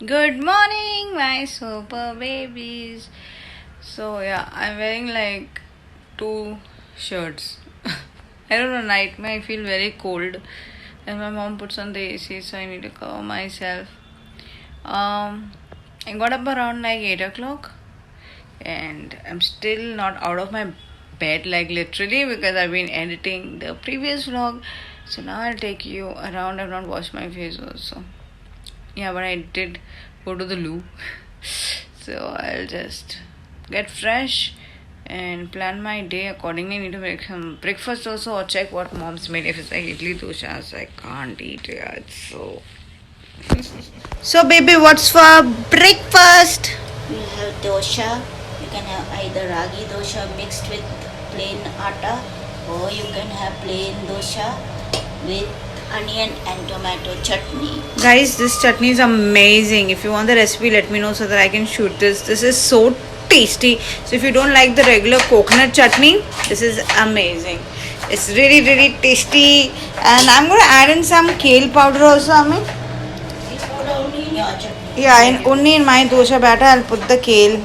Good morning, my super babies. So yeah, I'm wearing like two shirts. I don't know, night I feel very cold, and my mom puts on the AC, so I need to cover myself. I got up around like 8 o'clock, and I'm still not out of my bed, like literally, because I've been editing the previous vlog. So now I'll take you around. I've not washed my face also. Yeah, but I did go to the loo. So I'll just get fresh and plan my day accordingly. I need to make some breakfast also, or check what mom's made. If it's like idli doshas, I can't eat it. It's so. So, baby, what's for breakfast? We'll have dosha. You can have either ragi dosha mixed with plain atta, or you can have plain dosha with onion and tomato chutney. Guys, this chutney is amazing. If you want the recipe, let me know so that I can shoot this. This is so tasty. So if you don't like the regular coconut chutney, this is amazing. It's really really tasty. And I'm going to add in some kale powder also, Amit. This powder only in your chutney. Yeah, only in my dosha batter I'll put the kale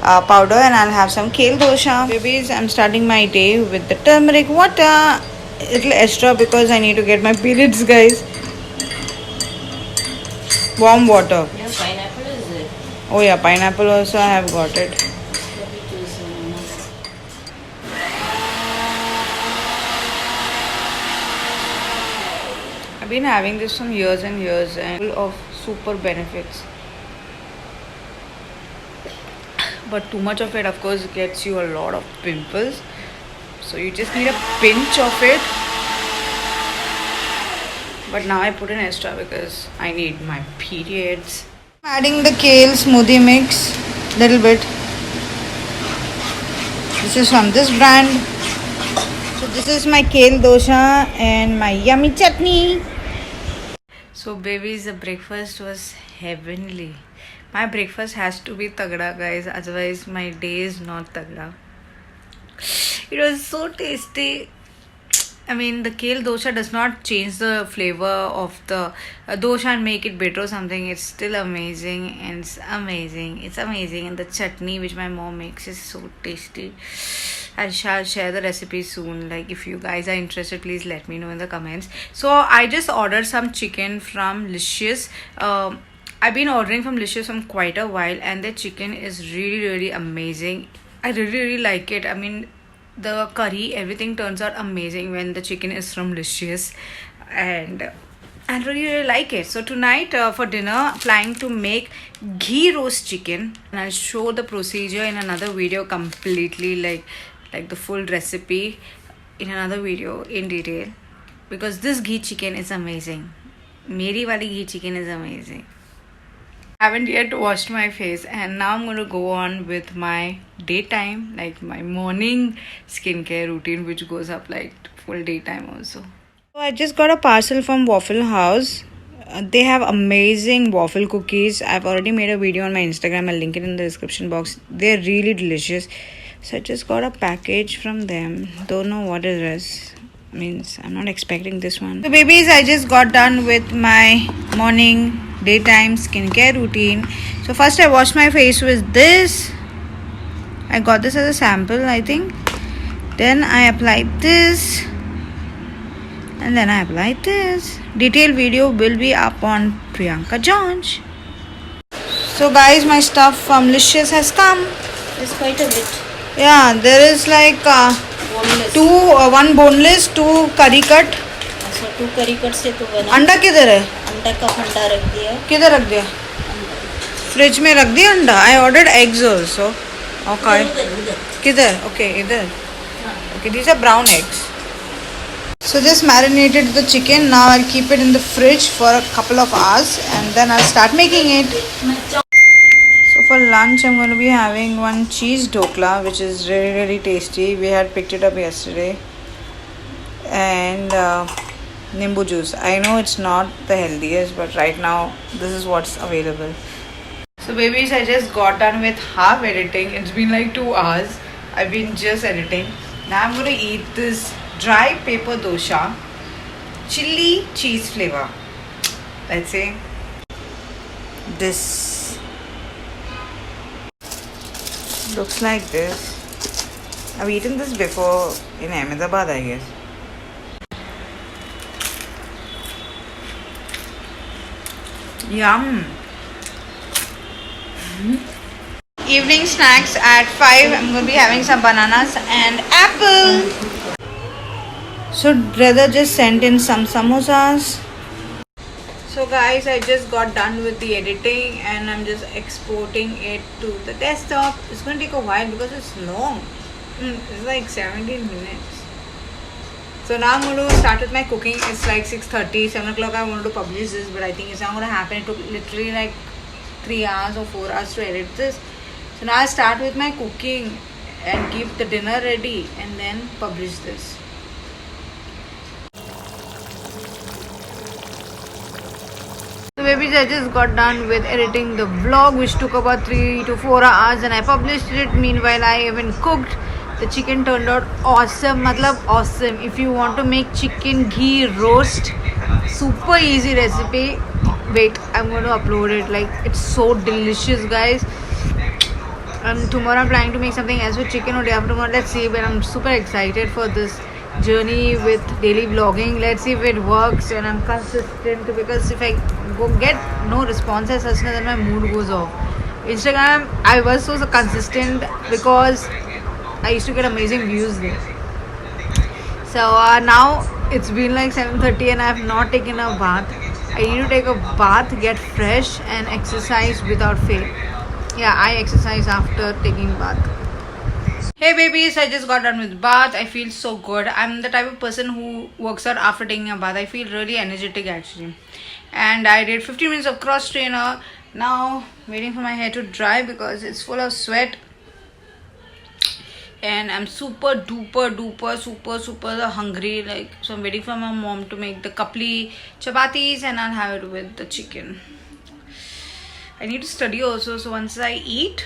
powder, and I'll have some kale dosha. Babies, I'm starting my day with the turmeric water. Little extra because I need to get my periods, guys. Warm water. Yeah, pineapple is there. Oh yeah, pineapple also I have got it. Let me choose one. I've been having this from years and years and full of super benefits. But too much of it, of course, gets you a lot of pimples. So you just need a pinch of it. But now I put in extra because I need my periods. I'm adding the kale smoothie mix, little bit. This is from this brand. So this is my kale dosha and my yummy chutney. So babies, the breakfast was heavenly. My breakfast has to be tagda, guys, otherwise my day is not tagda. It was so tasty. I mean, the kale dosha does not change the flavor of the dosha and make it bitter or something. It's still amazing, and it's amazing. It's amazing. And the chutney which my mom makes is so tasty. I shall share the recipe soon. Like, if you guys are interested, please let me know in the comments. So I just ordered some chicken from Licious. I've been ordering from Licious from quite a while, and the chicken is really really amazing. I really really like it. I mean, the curry, everything turns out amazing when the chicken is from Licious, and I really, really like it. So tonight for dinner, planning to make ghee roast chicken, and I'll show the procedure in another video completely, like the full recipe in another video in detail, because this ghee chicken is amazing. Meri wali ghee chicken is amazing. I haven't yet washed my face, and now I'm going to go on with my daytime, like my morning skincare routine, which goes up like full daytime also. So I just got a parcel from Waffle House. They have amazing waffle cookies. I've already made a video on my Instagram. I'll link it in the description box. They're really delicious. So I just got a package from them. Don't know what it is. Means I'm not expecting this one. So babies, I just got done with my morning daytime skincare routine. So first I washed my face with this. I got this as a sample, I think. Then I applied this, and then I applied this. Detailed video will be up on Priyanka Jones. So guys, my stuff from Licious has come. There's quite a bit. Yeah, there is like Boneless. one boneless, two curry cut. अच्छा 2 करी cut से तो बना. अंडा किधर है? अंडा का फंडा रख दिया. किधर रख दिया? फ्रिज में रख दिया अंडा. I ordered eggs also. Okay. किधर? Okay, इधर. Okay, these are brown eggs. So just marinated the chicken. Now I'll keep it in the fridge for a couple of hours, and then I'll start making it. So for lunch, I'm going to be having one cheese dokla, which is really really tasty. We had picked it up yesterday, and nimbu juice. I know it's not the healthiest, but right now this is what's available. So babies, I just got done with half editing. It's been like 2 hours. I've been just editing. Now I'm going to eat this dry paper dosha, chili cheese flavor. Let's see. this. Looks like this. I've eaten this before in Ahmedabad, I guess. Yum. Evening snacks at 5. I'm going to be having some bananas and apple. So brother just sent in some samosas. So guys, I just got done with the editing and I'm just exporting it to the desktop. It's going to take a while because it's long. It's like 17 minutes. So now I'm going to start with my cooking. It's like 6:30, 7 o'clock I wanted to publish this, but I think it's not going to happen. It took literally like 3 hours or 4 hours to edit this. So now I start with my cooking and keep the dinner ready and then publish this. So babies, I just got done with editing the vlog, which took about 3 to 4 hours, and I published it. Meanwhile, I even cooked. The chicken turned out awesome. Matlab awesome. If you want to make chicken ghee roast, super easy recipe. Wait, I'm going to upload it. Like, it's so delicious, guys. And tomorrow I'm planning to make something else with chicken, or day after tomorrow. Let's see. But I'm super excited for this journey with daily vlogging. Let's see if it works and I'm consistent, because if I go get no responses, then my mood goes off. Instagram, I was so consistent because I used to get amazing views there. So now it's been like 7:30 and I have not taken a bath. I need to take a bath, get fresh and exercise without fail. Yeah, I exercise after taking bath. Hey babies, I just got done with bath. I feel so good. I'm the type of person who works out after taking a bath. I feel really energetic actually. And I did 15 minutes of cross trainer. Now waiting for my hair to dry because it's full of sweat. And I'm super hungry. Like, so I'm waiting for my mom to make the kapli chapatis and I'll have it with the chicken. I need to study also. So once I eat,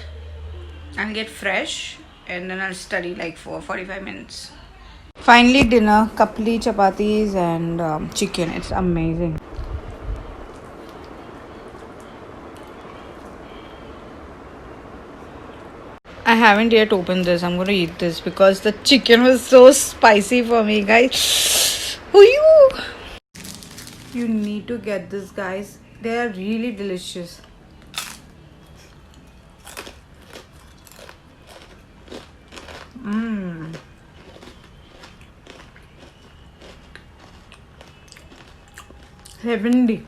I'll get fresh. And then I'll study like for 45 minutes. Finally dinner, kapli, chapatis and chicken. It's amazing. I haven't yet opened this. I'm going to eat this because the chicken was so spicy for me, guys. You need to get this, guys. They are really delicious. Heavenly.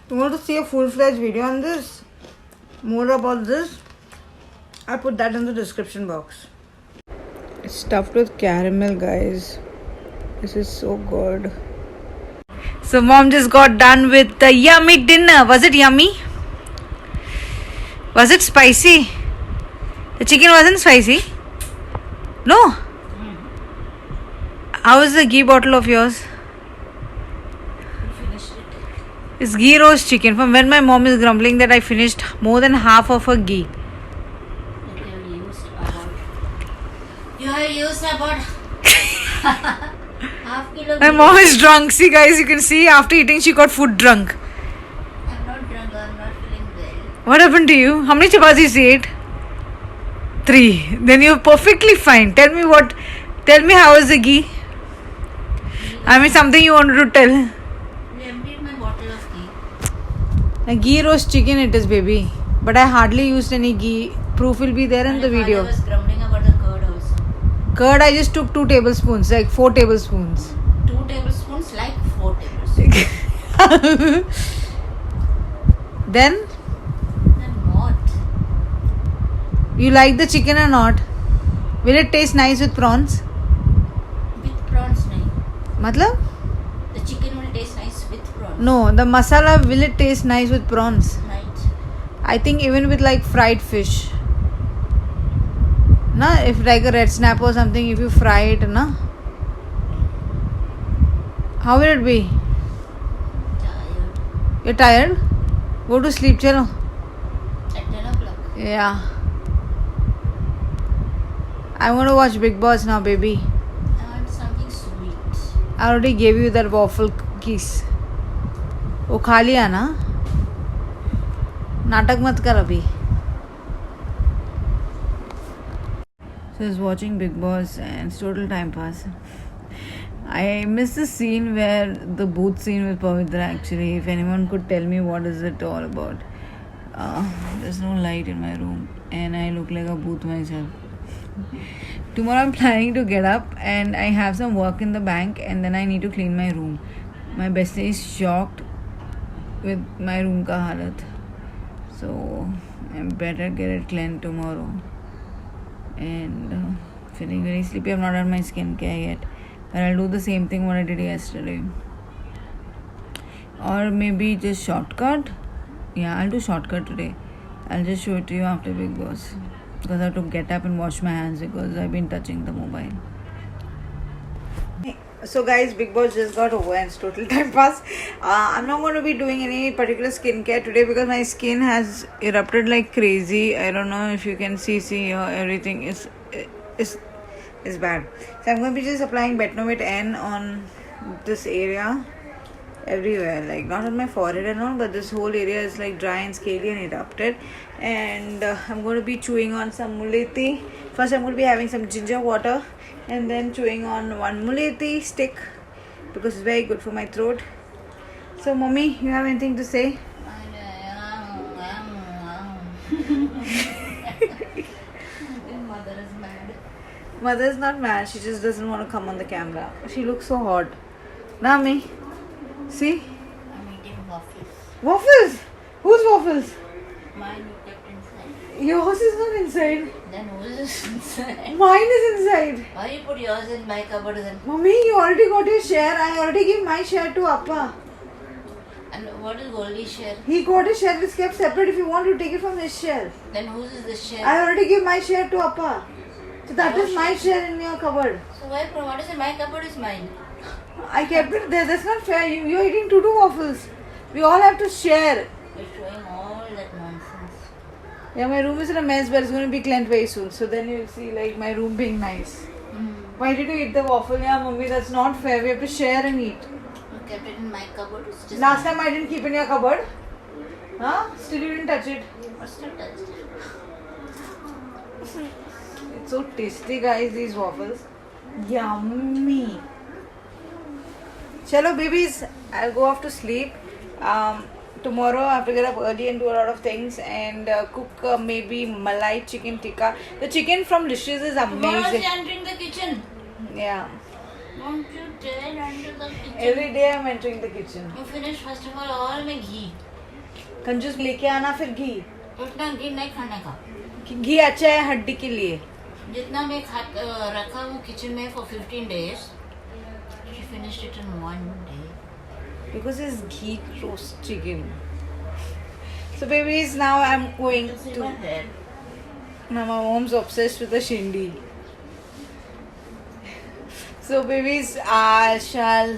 You want to see a full-fledged video on this? More about this? I'll put that in the description box. It's stuffed with caramel, guys. This is so good. So mom just got done with the yummy dinner. Was it yummy? Was it spicy? The chicken wasn't spicy? No? How is the ghee bottle of yours? It's ghee roast chicken. From when my mom is grumbling that I finished more than half of her ghee. You have used about half kilo. My mom is drunk. See guys, you can see after eating she got food drunk. I'm not drunk, I'm not feeling well. What happened to you? How many chapatis you ate? 3. Then you're perfectly fine. Tell me how is the ghee? I mean something you wanted to tell. You emptied my bottle of ghee. A ghee roast chicken it is, baby. But I hardly used any ghee. Proof will be there in the video. I was grumbling about the curd also. Curd I just took 2 tablespoons, like 4 tablespoons. 2 tablespoons, like 4 tablespoons. Then? Then what? You like the chicken or not? Will it taste nice with prawns? With prawns, nahi. Matlab? The chicken will taste nice with prawns. No, the masala, will it taste nice with prawns? Right. I think even with like fried fish. Na, if like a red snapper or something, if you fry it, na? How will it be? Tired. You're tired? Go to sleep, chalo. At 10 o'clock. Yeah. I want to watch Big Boss now, baby. I want something sweet. I already gave you that waffle cookies. वो खा लिया ना, नाटक मत कर अभी. So I was watching Big Boss and it's total time pass. I missed the scene where the booth scene with Pavitra actually. If anyone could tell me what is it all about. There's no light in my room and I look like a booth myself. Tomorrow I'm planning to get up and I have some work in the bank and then I need to clean my room. My bestie is shocked with my room ka halat. So I better get it cleaned tomorrow. And feeling very sleepy. I've not done my skincare yet. But I'll do the same thing what I did yesterday. Or maybe just shortcut. Yeah, I'll do shortcut today. I'll just show it to you after Big Boss. Because I have to get up and wash my hands because I've been touching the mobile. So guys, Big Boss just got over and it's total time pass. I'm not going to be doing any particular skincare today because my skin has erupted like crazy. I don't know if you can see here, everything is bad. So I'm going to be just applying Betnovit N on this area everywhere, like not on my forehead and all, but this whole area is like dry and scaly and erupted. And I'm going to be chewing on some muleti. First I'm going to be having some ginger water and then chewing on one muleti stick because it's very good for my throat. So mommy, you have anything to say? Mother is mad. Mother is not mad, she just doesn't want to come on the camera. She looks so hot. Nami, see? I'm eating waffles. Waffles? Whose waffles? Mine you kept inside. Yours is not inside. Then whose is inside? Mine is inside. Why you put yours in my cupboard then? Mommy, you already got your share. I already gave my share to Appa. And what is Goldie's share? He got his share. It's kept separate. If you want to take it from his share. Then whose is the share? I already gave my share to Appa. So that is my share in your cupboard. So why what is in my cupboard is mine? I kept it there. That's not fair. You're eating two waffles. We all have to share. You're showing all that nonsense. Yeah, my room is in a mess, but it's going to be cleaned very soon. So then you'll see like my room being nice. Why did you eat the waffle? Yeah, mommy, that's not fair. We have to share and eat. You kept it in my cupboard. It's just Last time I didn't keep in your cupboard. Huh? Still you didn't touch it. What's the touch? It's so tasty, guys, these waffles. Yummy. Chalo, babies, I'll go off to sleep. Tomorrow I have to get up early and do a lot of things and cook maybe malai chicken tikka. The chicken from Licious is Tomorrow amazing. you're entering the kitchen. Yeah. Don't you dare enter the kitchen. Every day I'm entering the kitchen. You finish first of all में घी. कंजूस लेके आना फिर घी. उतना घी नहीं खाने का. घी अच्छा है हड्डी के लिए. जितना मैं रखा हूँ किचन में for 15 days. She finished it in one day. Because it's ghee roast chicken. So babies, now I'm going to... Now my mom's obsessed with the shindy. So babies, I shall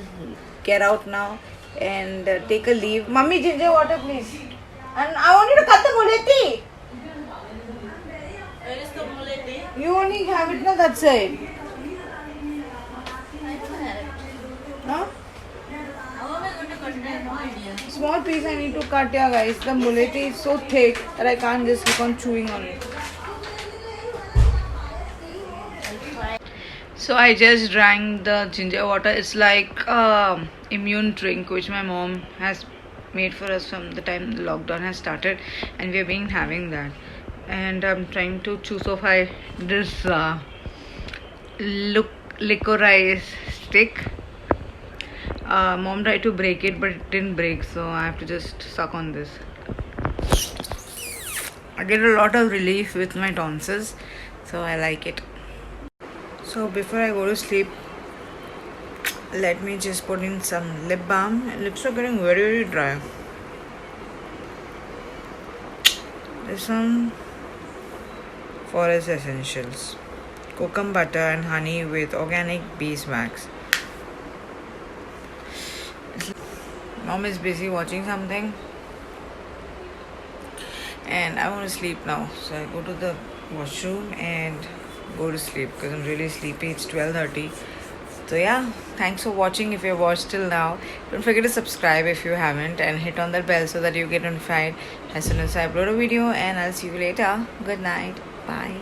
get out now and take a leave. Mummy, ginger water please. And I want you to cut the muleti. Where is the muleti? You only have it na that side. I don't have it. Huh? How am I going to cut it? I have no idea. Small piece I need to cut, yeah guys. The muleti is so thick that I can't just keep on chewing on it. So I just drank the ginger water. It's like immune drink which my mom has made for us from the time the lockdown has started, and we have been having that. And I'm trying to chew so far this licorice stick. Mom tried to break it, but it didn't break, so I have to just suck on this. I get a lot of relief with my tonsils, so I like it. So before I go to sleep, let me just put in some lip balm. Lips are getting very, very dry. There's some Forest Essentials, coconut butter and honey with organic beeswax. Mom is busy watching something and I want to sleep now, so I go to the washroom and go to sleep because I'm really sleepy. It's 12:30. So yeah, thanks for watching. If you watched till now, don't forget to subscribe if you haven't, and hit on that bell so that you get notified as soon as I upload a video. And I'll see you later. Good night. Bye.